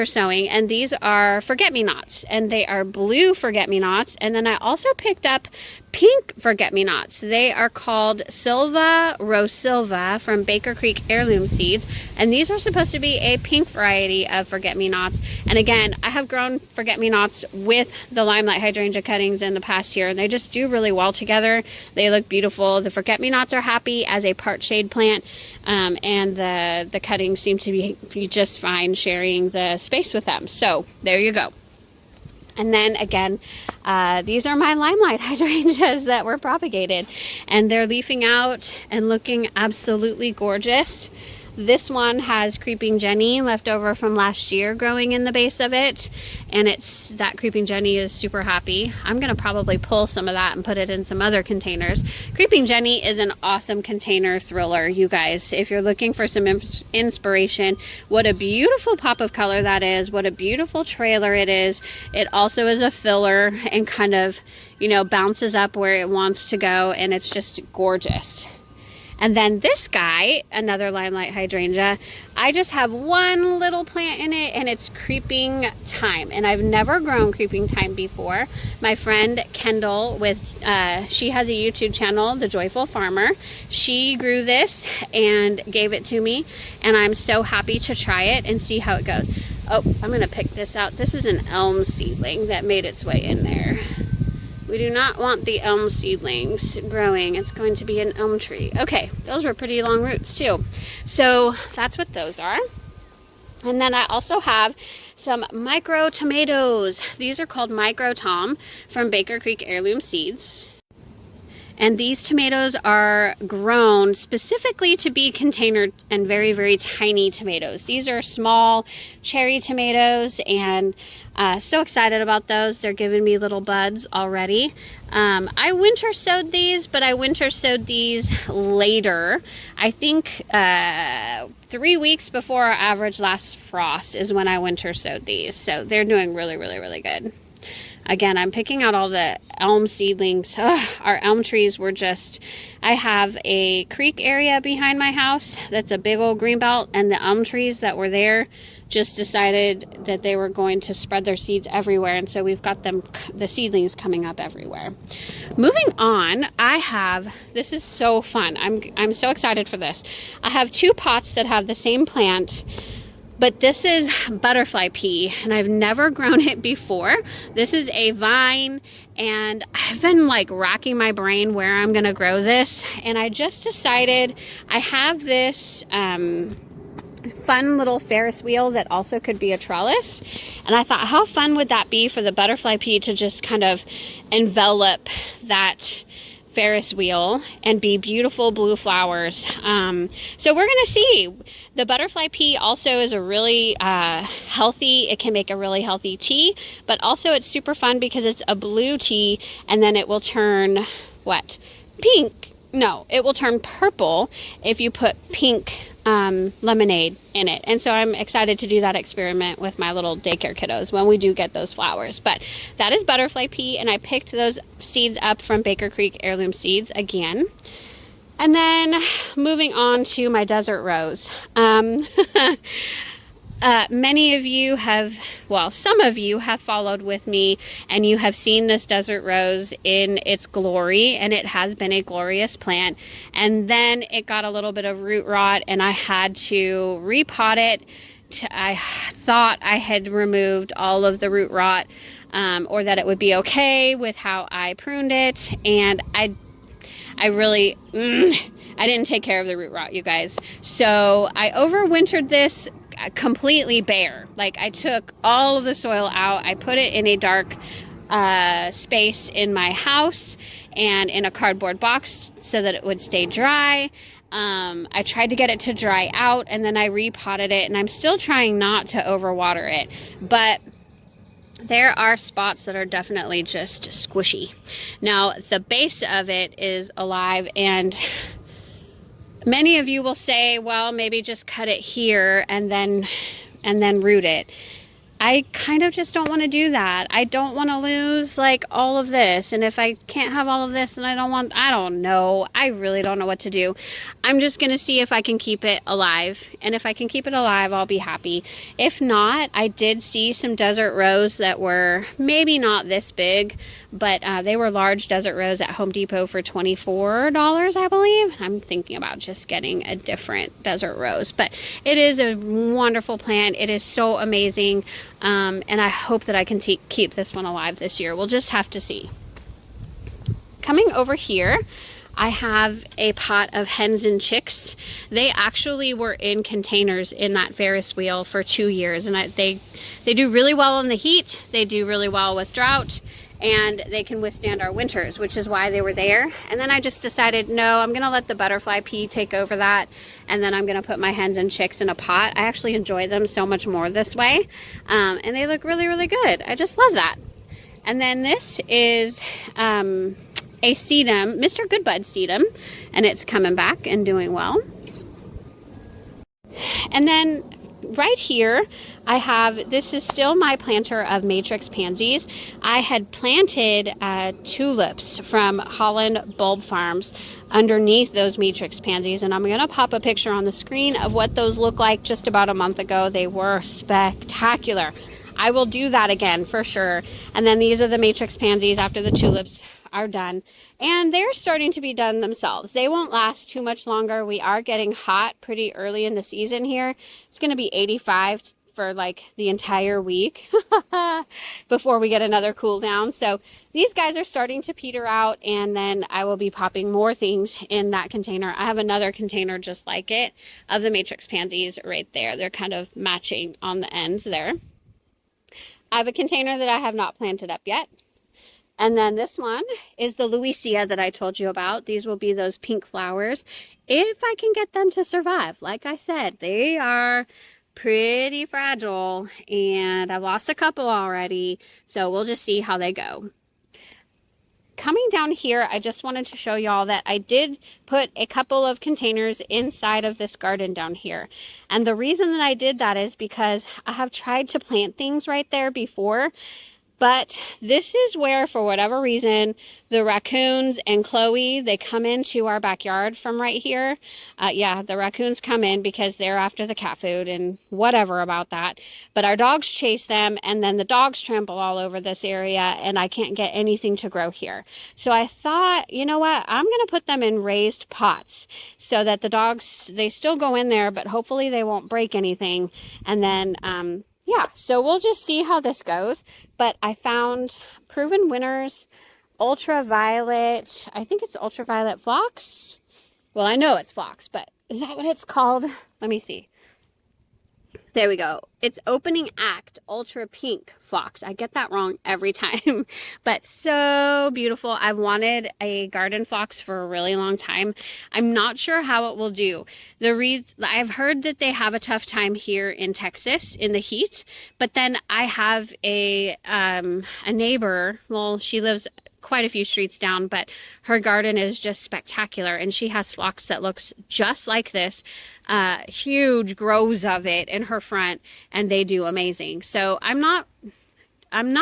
sowing, and these are forget-me-nots, and they are blue forget-me-nots. And then I also picked up pink forget-me-nots. They are called Silva Rosilva from Baker Creek Heirloom Seeds, and these are supposed to be a pink variety of forget-me-nots. And again, I have grown forget-me-nots with the limelight hydrangea cuttings in the past year, and they just do really well together. They look beautiful. The forget-me-nots are happy as a part shade plant, and the cuttings seem to be just fine sharing the space with them. So there you go. And then again, these are my limelight hydrangeas that were propagated, and they're leafing out and looking absolutely gorgeous. This one has creeping Jenny left over from last year growing in the base of it, and that creeping Jenny is super happy. I'm gonna probably pull some of that and put it in some other containers. Creeping Jenny is an awesome container thriller, you guys. If you're looking for some inspiration, what a beautiful pop of color that is. What a beautiful trailer it is. It also is a filler and kind of, you know, bounces up where it wants to go, and it's just gorgeous. And then this guy, another limelight hydrangea, I just have one little plant in it, and it's creeping thyme. And I've never grown creeping thyme before. My friend Kendall, she has a YouTube channel, The Joyful Farmer. She grew this and gave it to me, and I'm so happy to try it and see how it goes. Oh, I'm gonna pick this out. This is an elm seedling that made its way in there. We do not want the elm seedlings growing. It's going to be an elm tree. Okay, those were pretty long roots too. So that's what those are. And then I also have some micro tomatoes. These are called Micro Tom from Baker Creek Heirloom Seeds. And these tomatoes are grown specifically to be containered and very, very tiny tomatoes. These are small cherry tomatoes, and so excited about those. They're giving me little buds already. I winter sowed these, but I winter sowed these later. I think 3 weeks before our average last frost is when I winter sowed these. So they're doing really, really, really good. Again, I'm picking out all the elm seedlings. Our elm trees were just, I have a creek area behind my house that's a big old green belt, and the elm trees that were there just decided that they were going to spread their seeds everywhere, and so we've got the seedlings coming up everywhere. Moving on, this is so fun. I'm so excited for this. I have 2 pots that have the same plant, but this is butterfly pea, and I've never grown it before. This is a vine, and I've been like racking my brain where I'm gonna grow this, and I just decided I have this fun little Ferris wheel that also could be a trellis, and I thought, how fun would that be for the butterfly pea to just kind of envelop that Ferris wheel and be beautiful blue flowers. So we're gonna see. The butterfly pea also is a really healthy, it can make a really healthy tea, but also it's super fun because it's a blue tea, and then it will turn what? Pink. No, it will turn purple if you put pink lemonade in it. And so I'm excited to do that experiment with my little daycare kiddos when we do get those flowers. But that is butterfly pea, and I picked those seeds up from Baker Creek Heirloom Seeds again. And then moving on to my desert rose. Many of you have, well, some of you have followed with me, and you have seen this desert rose in its glory, and it has been a glorious plant. And then it got a little bit of root rot, and I had to repot it, I thought I had removed all of the root rot, or that it would be okay with how I pruned it, and I really, I didn't take care of the root rot, you guys. So I overwintered this completely bare. Like, I took all of the soil out. I put it in a dark space in my house and in a cardboard box so that it would stay dry. I tried to get it to dry out, and then I repotted it, and I'm still trying not to overwater it, but there are spots that are definitely just squishy. Now, the base of it is alive, and many of you will say, well, maybe just cut it here and then root it. I kind of just don't want to do that. I don't want to lose like all of this. And if I can't have all of this, and I don't know. I really don't know what to do. I'm just going to see if I can keep it alive. And if I can keep it alive, I'll be happy. If not, I did see some desert rose that were maybe not this big, but they were large desert rose at Home Depot for $24, I believe. I'm thinking about just getting a different desert rose, but it is a wonderful plant. It is so amazing. And I hope that I can keep this one alive this year. We'll just have to see. Coming over here, I have a pot of hens and chicks. They actually were in containers in that Ferris wheel for 2 years, and they do really well in the heat. They do really well with drought, and they can withstand our winters, which is why they were there. And then I just decided, no, I'm gonna let the butterfly pea take over that, and then I'm gonna put my hens and chicks in a pot. I actually enjoy them so much more this way, and they look really, really good. I just love that. And then this is a sedum, Mr. Goodbud sedum, and it's coming back and doing well. And then right here, I have, this is still my planter of matrix pansies. I had planted tulips from Holland Bulb Farms underneath those matrix pansies, and I'm going to pop a picture on the screen of what those look like just about a month ago. They were spectacular. I will do that again for sure. And then these are the matrix pansies after the tulips are done, and they're starting to be done themselves. They won't last too much longer. We are getting hot pretty early in the season here. It's going to be 85 for like the entire week before we get another cool down. So these guys are starting to peter out, and then I will be popping more things in that container. I have another container just like it of the matrix pansies right there. They're kind of matching on the ends there. I have a container that I have not planted up yet. And then this one is the Louisia that I told you about. These will be those pink flowers, if I can get them to survive. Like I said, they are pretty fragile, and I've lost a couple already, so we'll just see how they go. Coming down here, I just wanted to show y'all that I did put a couple of containers inside of this garden down here. And the reason that I did that is because I have tried to plant things right there before, but this is where, for whatever reason, the raccoons and Chloe, they come into our backyard from right here. Yeah, the raccoons come in because they're after the cat food and whatever about that. But our dogs chase them, and then the dogs trample all over this area, and I can't get anything to grow here. So I thought, you know what, I'm going to put them in raised pots so that the dogs, they still go in there, but hopefully they won't break anything. And then, yeah, so we'll just see how this goes. But I found Proven Winners ultraviolet, I think it's ultraviolet phlox. Well, I know it's phlox, but is that what it's called? Let me see. There we go. It's Opening Act Ultra Pink Phlox. I get that wrong every time, but so beautiful. I've wanted a garden phlox for a really long time. I'm not sure how it will do. I've heard that they have a tough time here in Texas in the heat, but then I have a neighbor. Well, she lives quite a few streets down, but her garden is just spectacular, and she has phlox that looks just like this, huge groves of it in her front, and they do amazing. So I'm not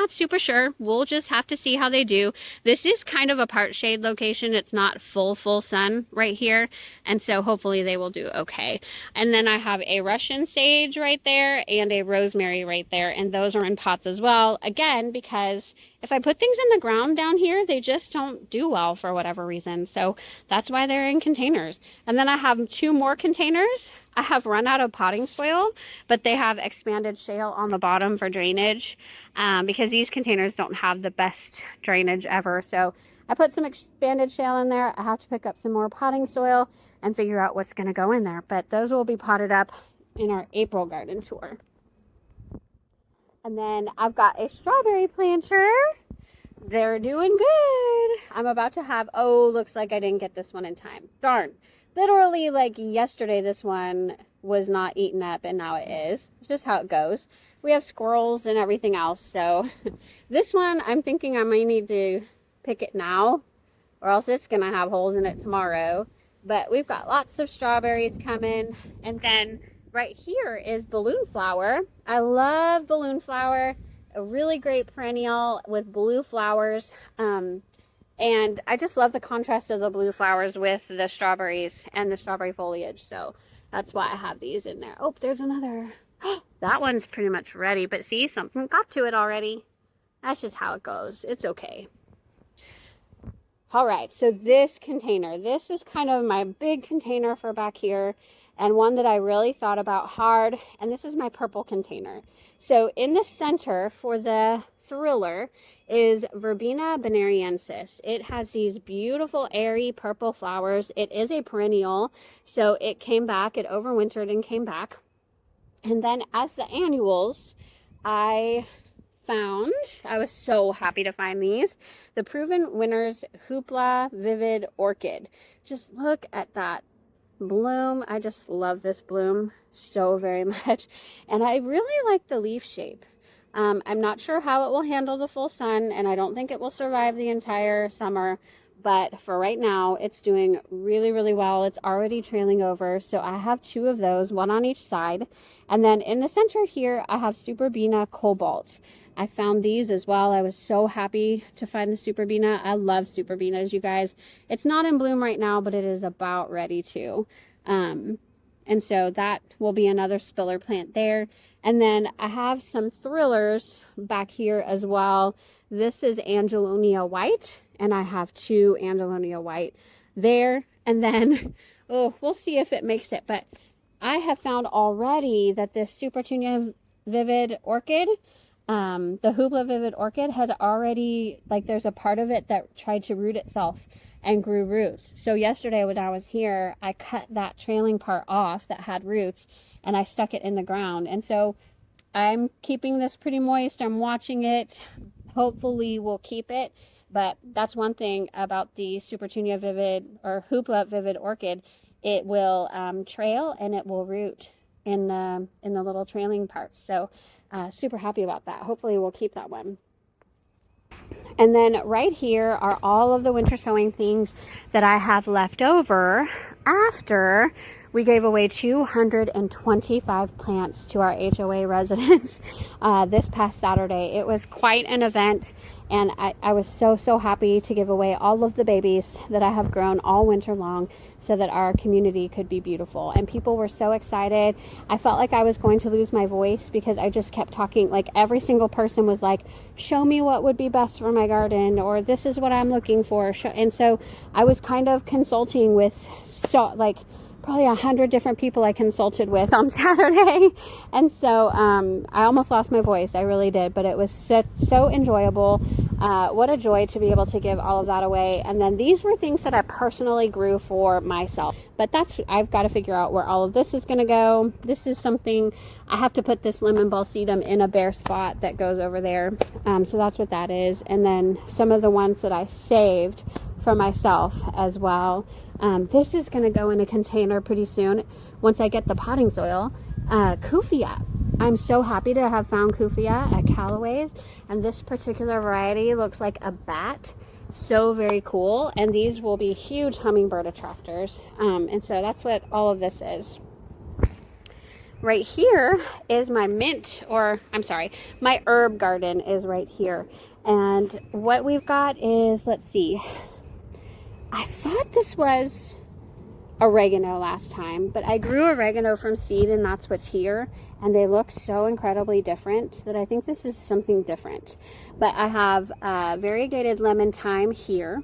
super sure. We'll just have to see how they do. This is kind of a part shade location. It's not full sun right here, and so hopefully they will do okay. And then I have a Russian sage right there and a rosemary right there, and those are in pots as well, again, because if I put things in the ground down here, they just don't do well for whatever reason. So that's why they're in containers. And then I have 2 more containers I have run out of potting soil, but they have expanded shale on the bottom for drainage because these containers don't have the best drainage ever. So I put some expanded shale in there. I have to pick up some more potting soil and figure out what's going to go in there. But those will be potted up in our April garden tour. And then I've got a strawberry planter. They're doing good. I'm about to have, oh, looks like I didn't get this one in time. Darn. Literally, like yesterday, this one was not eaten up, and now it is. Just how it goes. We have squirrels and everything else, so this one, I'm thinking I might need to pick it now, or else it's going to have holes in it tomorrow. But we've got lots of strawberries coming, and then right here is balloon flower. I love balloon flower. A really great perennial with blue flowers. And I just love the contrast of the blue flowers with the strawberries and the strawberry foliage. So that's why I have these in there. Oh, there's another. That one's pretty much ready. But see, something got to it already. That's just how it goes. It's okay. All right, so this container. This is kind of my big container for back here. And one that I really thought about hard. And this is my purple container. So in the center for the thriller is Verbena bonariensis. It has these beautiful airy purple flowers. It is a perennial, so it came back. It overwintered and came back. And then as the annuals, I was so happy to find these, the Proven Winners Hoopla Vivid Orchid. Just look at that bloom. I just love this bloom so very much, and I really like the leaf shape. I'm not sure how it will handle the full sun, and I don't think it will survive the entire summer, but for right now it's doing really, really well. It's already trailing over, so I have two of those, one on each side. And then in the center here I have Superbena Cobalt. I found these as well. I was so happy to find the Superbena. I love Superbenas, you guys. It's not in bloom right now, but it is about ready to. And so that will be another spiller plant there. And then I have some thrillers back here as well. This is Angelonia White, and I have two Angelonia White there. And then, oh, we'll see if it makes it. But I have found already that this Supertunia Vivid Orchid, the Hoopla Vivid Orchid, had already, like, there's a part of it that tried to root itself and grew roots. So yesterday when I was here, I cut that trailing part off that had roots, and I stuck it in the ground. And so I'm keeping this pretty moist. I'm watching it. Hopefully we'll keep it. But that's one thing about the Supertunia Vivid or Hoopla Vivid Orchid. It will trail and it will root in the little trailing parts. So super happy about that. Hopefully we'll keep that one. And then right here are all of the winter sowing things that I have left over after we gave away 225 plants to our HOA residents this past Saturday. It was quite an event, and I was so happy to give away all of the babies that I have grown all winter long so that our community could be beautiful. And people were so excited. I felt like I was going to lose my voice because I just kept talking. Like, every single person was like, show me what would be best for my garden, or this is what I'm looking for. And so I was kind of consulting with probably 100 different people I consulted with on Saturday. And so I almost lost my voice. I really did, but it was so enjoyable. What a joy to be able to give all of that away. And then these were things that I personally grew for myself. But I've got to figure out where all of this is going to go. This is something, I have to put this lemon balsedum in a bare spot that goes over there. So that's what that is. And then some of the ones that I saved for myself as well. This is going to go in a container pretty soon once I get the potting soil. Kufia. I'm so happy to have found Kufia at Callaway's, and this particular variety looks like a bat. So very cool, and these will be huge hummingbird attractors. And so that's what all of this is. Right here is my my herb garden is right here. And what we've got is, let's see, I thought this was oregano last time, but I grew oregano from seed, and that's what's here. And they look so incredibly different that I think this is something different. But I have variegated lemon thyme here,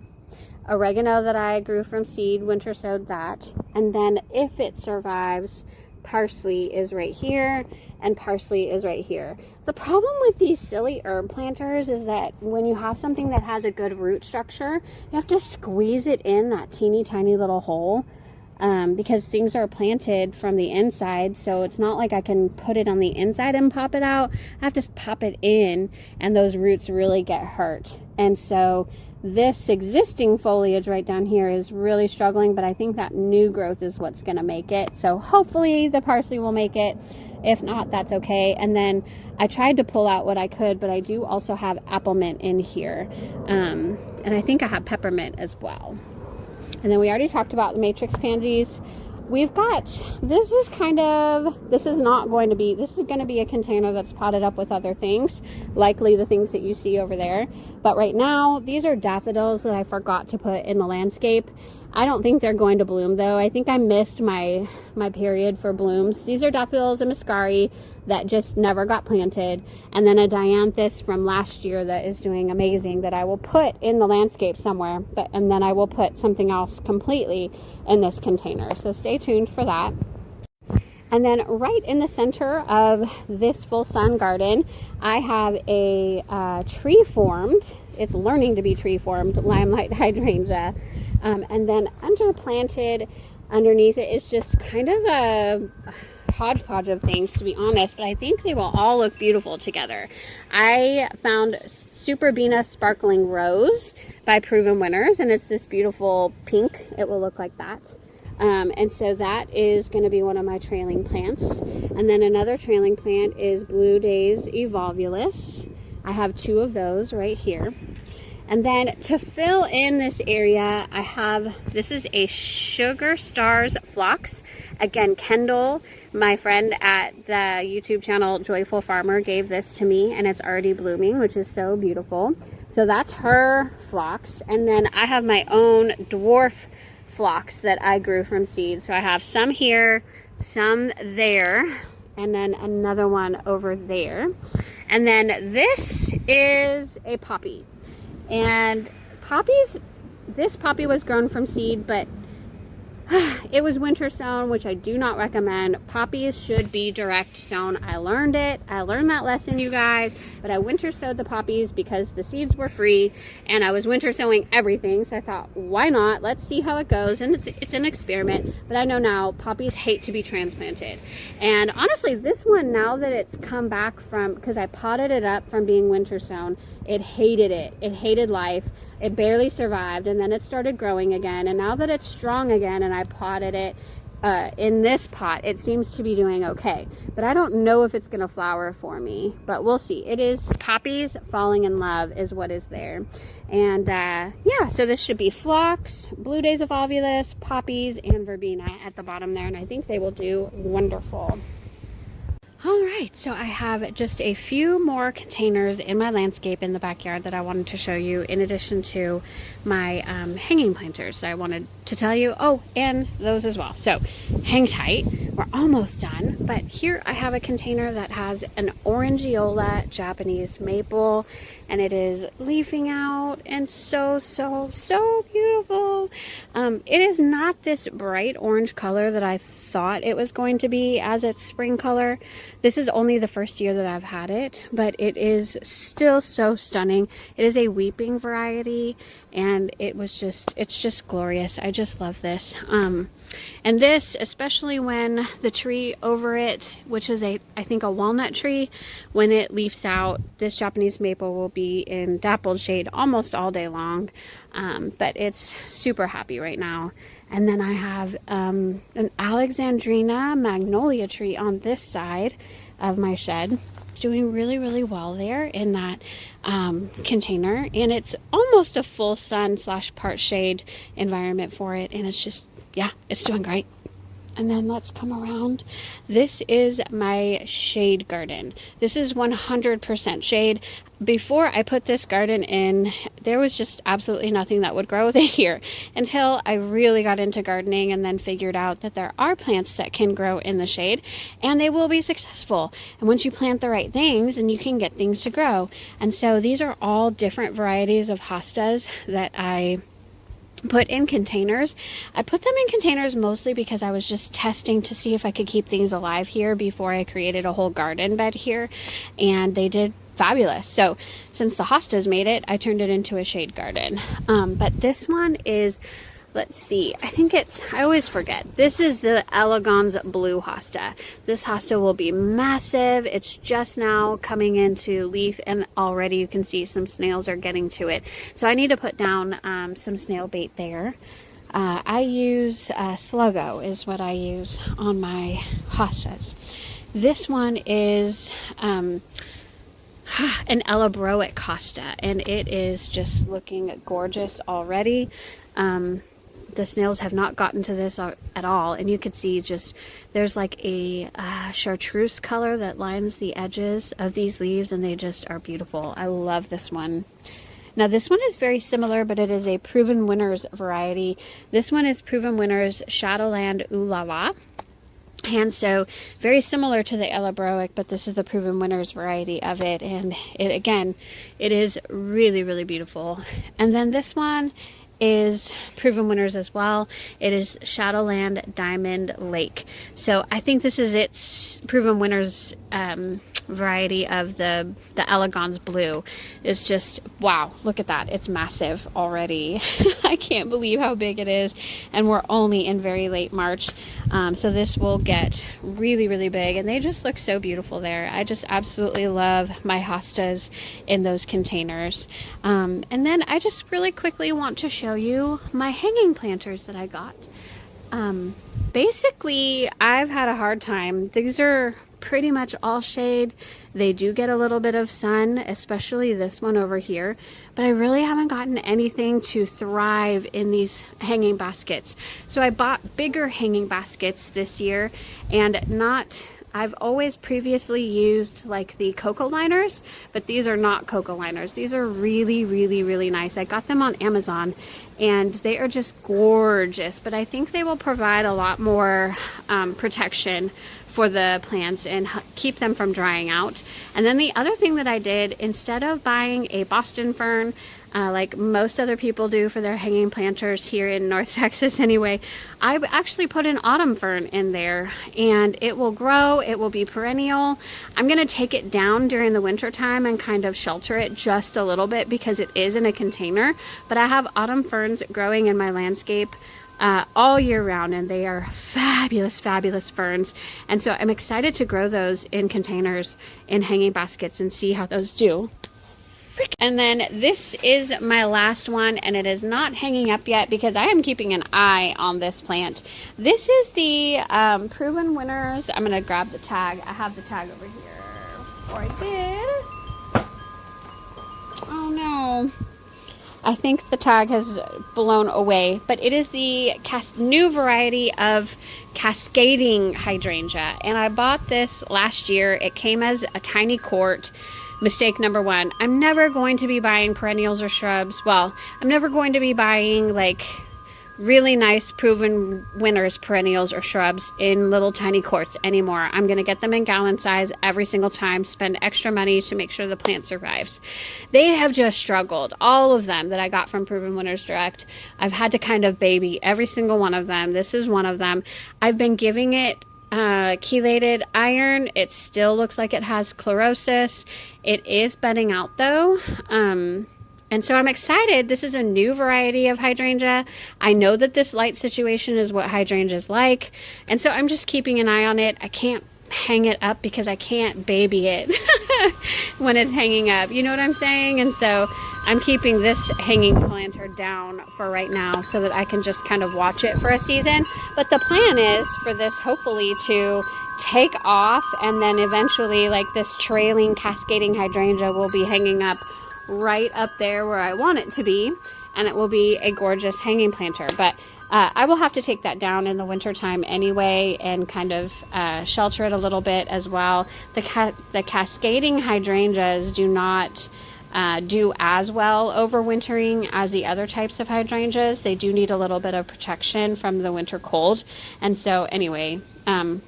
oregano that I grew from seed, winter sowed that. And then if it survives, parsley is right here, and parsley is right here. The problem with these silly herb planters is that when you have something that has a good root structure, you have to squeeze it in that teeny tiny little hole, because things are planted from the inside, so it's not like I can put it on the inside and pop it out. I have to pop it in, and those roots really get hurt. And so this existing foliage right down here is really struggling, but I think that new growth is what's going to make it. So hopefully the parsley will make it. If not, that's okay. And then I tried to pull out what I could, but I do also have apple mint in here, and I think I have peppermint as well. And then we already talked about the matrix pansies. We've got, this is going to be a container that's potted up with other things, likely the things that you see over there. But right now, these are daffodils that I forgot to put in the landscape. I don't think they're going to bloom though. I think I missed my period for blooms. These are daffodils and muscari that just never got planted. And then a dianthus from last year that is doing amazing that I will put in the landscape somewhere. And then I will put something else completely in this container. So stay tuned for that. And then right in the center of this full sun garden, I have a tree formed. It's learning to be tree formed limelight hydrangea. And then underplanted underneath it is just kind of a hodgepodge of things, to be honest, but I think they will all look beautiful together. I found Superbina Sparkling Rose by Proven Winners, and it's this beautiful pink. It will look like that. And so that is going to be one of my trailing plants. And then another trailing plant is Blue Days Evolvulus. I have 2 of those right here. And then to fill in this area, I have, this is a Sugar Stars Phlox. Again, Kendall, my friend at the YouTube channel Joyful Farmer, gave this to me, and it's already blooming, which is so beautiful. So that's her phlox. And then I have my own dwarf phlox that I grew from seed. So I have some here, some there, and then another one over there. And then this is a poppy. And poppies, this poppy was grown from seed, but it was winter sown, which I do not recommend. Poppies should be direct sown. I learned it. I learned that lesson, you guys. But I winter sowed the poppies because the seeds were free, and I was winter sowing everything. So I thought, why not? Let's see how it goes. And it's an experiment. But I know now poppies hate to be transplanted. And honestly, this one, now that it's come back from, because I potted it up from being winter sown, it hated it. It hated life. It barely survived, and then it started growing again. And now that it's strong again and I potted it in this pot, it seems to be doing okay. But I don't know if it's going to flower for me, but we'll see. It is poppies falling in love is what is there. And yeah, so this should be phlox, Blue Days Evolvulus, poppies, and verbena at the bottom there. And I think they will do wonderful. All right, so I have just a few more containers in my landscape in the backyard that I wanted to show you, in addition to my hanging planters that I wanted to tell you. Oh, and those as well. So hang tight, we're almost done. But here I have a container that has an Orangiola Japanese maple, and it is leafing out, and so beautiful. It is not this bright orange color that I thought it was going to be as its spring color. This is only the first year that I've had it, but it is still so stunning. It is a weeping variety, and it's just glorious. I just love this. And this, especially when the tree over it, which is I think a walnut tree, when it leaves out, this Japanese maple will be in dappled shade almost all day long. But it's super happy right now. And then I have an Alexandrina magnolia tree on this side of my shed. It's doing really well there in that container, and it's almost a full sun / part shade environment for it, and it's just, yeah, it's doing great. And then let's come around. This is my shade garden. This is 100% shade. Before I put this garden in, there was just absolutely nothing that would grow here until I really got into gardening and then figured out that there are plants that can grow in the shade, and they will be successful. And once you plant the right things, and you can get things to grow. And so these are all different varieties of hostas that I put in containers. I put them in containers mostly because I was just testing to see if I could keep things alive here before I created a whole garden bed here, and they did fabulous. So since the hostas made it, I turned it into a shade garden. But this one is, let's see, I think it's, I always forget, this is the Elegans blue hosta. This hosta will be massive. It's just now coming into leaf, and already you can see some snails are getting to it. So I need to put down some snail bait there. I use Sluggo is what I use on my hostas. This one is an Elabroic hosta, and it is just looking gorgeous already. The snails have not gotten to this at all, and you can see just there's like a chartreuse color that lines the edges of these leaves, and they just are beautiful. I love this one. Now this one is very similar, but it is a Proven Winners variety. This one is Proven Winners Shadowland Ooh La La. And so very similar to the Elabroic, but this is the Proven Winners variety of it. And it, again, it is really, really beautiful. And then this one is Proven Winners as well. It is Shadowland Diamond Lake. So I think this is its Proven Winners variety of the Elegans blue. It's just, wow, look at that. It's massive already. I can't believe how big it is, and we're only in very late March. So this will get really, really big, and they just look so beautiful there. I just absolutely love my hostas in those containers. And then I just really quickly want to show you my hanging planters that I got. Basically, I've had a hard time. These are pretty much all shade. They do get a little bit of sun, especially this one over here, but I really haven't gotten anything to thrive in these hanging baskets. So I bought bigger hanging baskets this year, and I've always previously used like the cocoa liners, but these are not cocoa liners. These are really, really, really nice. I got them on Amazon, and they are just gorgeous, but I think they will provide a lot more protection for the plants and keep them from drying out. And then the other thing that I did, instead of buying a Boston fern like most other people do for their hanging planters here in North Texas anyway, I actually put an autumn fern in there, and it will grow. It will be perennial. I'm going to take it down during the winter time and kind of shelter it just a little bit because it is in a container, but I have autumn ferns growing in my landscape all year round, and they are fabulous, fabulous ferns. And so I'm excited to grow those in containers in hanging baskets and see how those do. And then this is my last one, and it is not hanging up yet because I am keeping an eye on this plant. This is the Proven Winners. I'm going to grab the tag. I have the tag over here. Or I did. Oh no. I think the tag has blown away, but it is the new variety of cascading hydrangea, and I bought this last year. It came as a tiny quart. Mistake number one, I'm never going to be buying perennials or shrubs. Well, I'm never going to be buying like really nice Proven Winners perennials or shrubs in little tiny quarts anymore. I'm going to get them in gallon size every single time, spend extra money to make sure the plant survives. They have just struggled. All of them that I got from Proven Winners Direct, I've had to kind of baby every single one of them. This is one of them. I've been giving it chelated iron. It still looks like it has chlorosis. It is budding out though. And so I'm excited. This is a new variety of hydrangea. I know that this light situation is what hydrangea is like. And so I'm just keeping an eye on it. I can't hang it up because I can't baby it when it's hanging up. You know what I'm saying? And so I'm keeping this hanging planter down for right now so that I can just kind of watch it for a season. But the plan is for this hopefully to take off, and then eventually like this trailing cascading hydrangea will be hanging up right up there where I want it to be, and it will be a gorgeous hanging planter. But I will have to take that down in the winter time anyway and kind of shelter it a little bit as well. The cascading hydrangeas do not do as well overwintering as the other types of hydrangeas. They do need a little bit of protection from the winter cold. And so anyway, I'm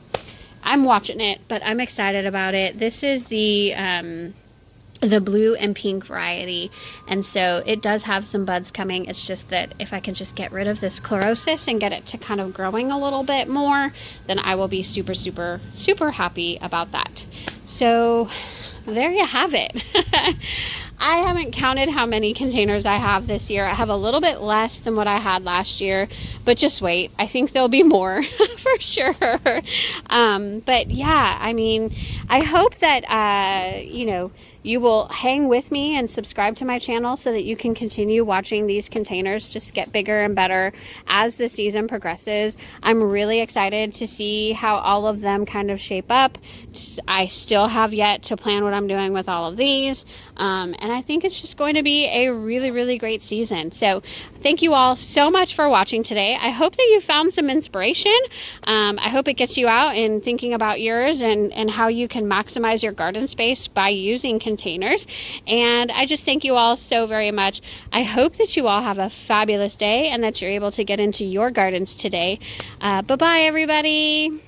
watching it, but I'm excited about it. This is the the blue and pink variety, and so it does have some buds coming. It's just that if I can just get rid of this chlorosis and get it to kind of growing a little bit more, then I will be super, super, super happy about that. So there you have it. I haven't counted how many containers I have this year. I have a little bit less than what I had last year, but just wait. I think there'll be more for sure. But yeah, I mean, I hope that, you know, you will hang with me and subscribe to my channel so that you can continue watching these containers just get bigger and better as the season progresses. I'm really excited to see how all of them kind of shape up. I still have yet to plan what I'm doing with all of these. And I think it's just going to be a really, really great season. So thank you all so much for watching today. I hope that you found some inspiration. I hope it gets you out and thinking about yours and how you can maximize your garden space by using containers. And I just thank you all so very much. I hope that you all have a fabulous day and that you're able to get into your gardens today. Bye-bye, everybody.